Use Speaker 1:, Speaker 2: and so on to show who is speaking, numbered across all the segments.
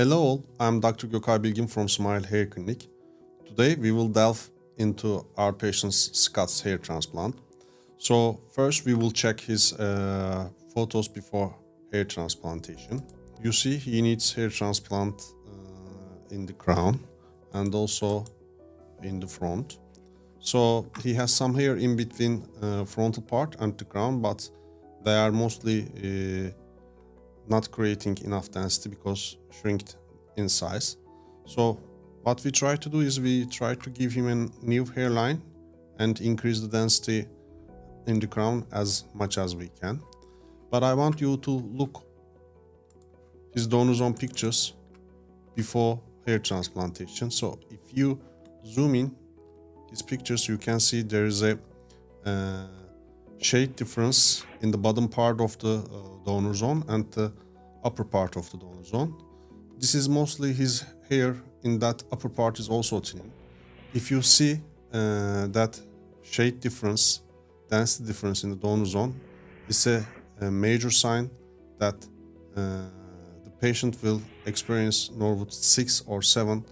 Speaker 1: Hello all, I'm Dr. Gökay Bilgin from Smile Hair Clinic. Today we will delve into our patient's Scott's hair transplant. So first we will check his photos before hair transplantation. You see he needs hair transplant in the crown and also in the front. So he has some hair in between frontal part and the crown, but they are mostly not creating enough density because shrinked in size. So what we try to do is we try to give him a new hairline and increase the density in the crown as much as we can. But I want you to look his donor zone pictures before hair transplantation. So if you zoom in his pictures, you can see there is a shade difference in the bottom part of the donor zone and the upper part of the donor zone. This is mostly his hair in that upper part is also thinning. If you see that shade difference, density difference in the donor zone, it's a major sign that the patient will experience Norwood 6 or 7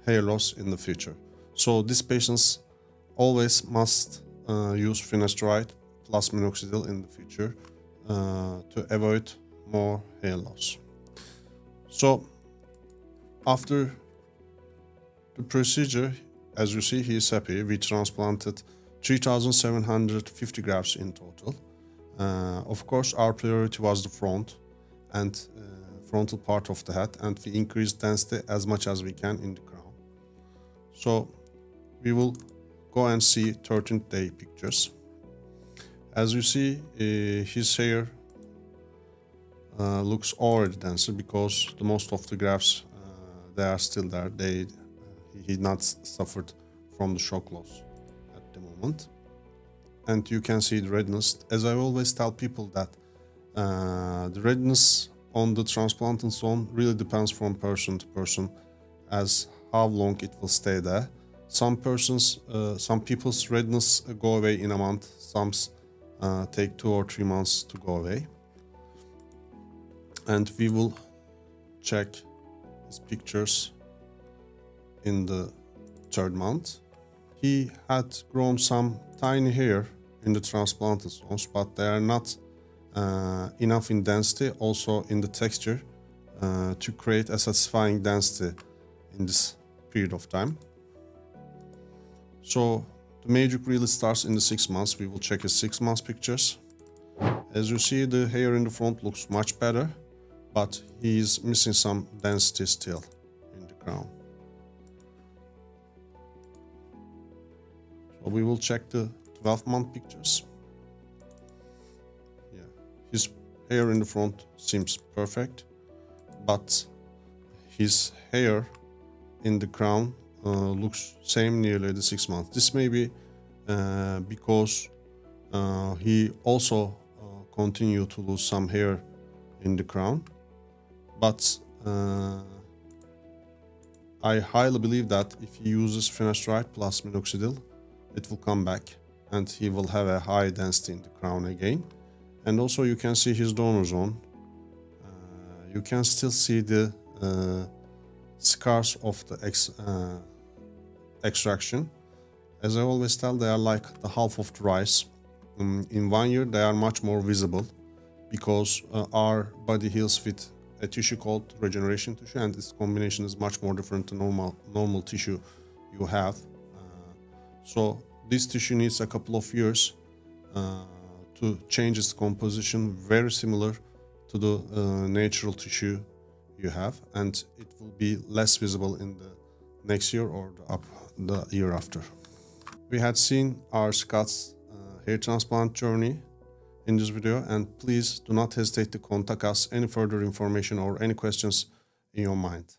Speaker 1: hair loss in the future. So these patients always must use finasteride plus minoxidil in the future to avoid more hair loss. So after the procedure, as you see, he is happy. We transplanted 3,750 grafts in total. Of course, our priority was the front and frontal part of the head, and we increased density as much as we can in the crown. So we will go and see 13th day pictures. As you see, his hair looks already denser because the most of the grafts they are still there. He not suffered from the shock loss at the moment, and you can see the redness. As I always tell people that the redness on the transplanted zone really depends from person to person as how long it will stay there. Some people's redness go away in a month. Some take 2 or 3 months to go away. And we will check his pictures in the 3rd month. He had grown some tiny hair in the transplanted zones, but they are not enough in density, also in the texture, to create a satisfying density in this period of time. So the magic really starts in the 6 months. We will check his 6 months pictures. As you see, the hair in the front looks much better, but he is missing some density still in the crown. So we will check the 12-month pictures. Yeah, his hair in the front seems perfect, but his hair in the crown looks same nearly the 6 months. This may be because he also continued to lose some hair in the crown, but I highly believe that if he uses finasteride plus minoxidil, it will come back and he will have a high density in the crown again. And also you can see his donor zone. You can still see the scars of the extraction. As I always tell, they are like the half of the rice. In 1 year they are much more visible because our body heals with a tissue called regeneration tissue, and its combination is much more different to normal tissue you have. So this tissue needs a couple of years to change its composition, very similar to the natural tissue you have, and it will be less visible in the next year or the year after. We had seen our Scott's hair transplant journey in this video, and please do not hesitate to contact us any further information or any questions in your mind.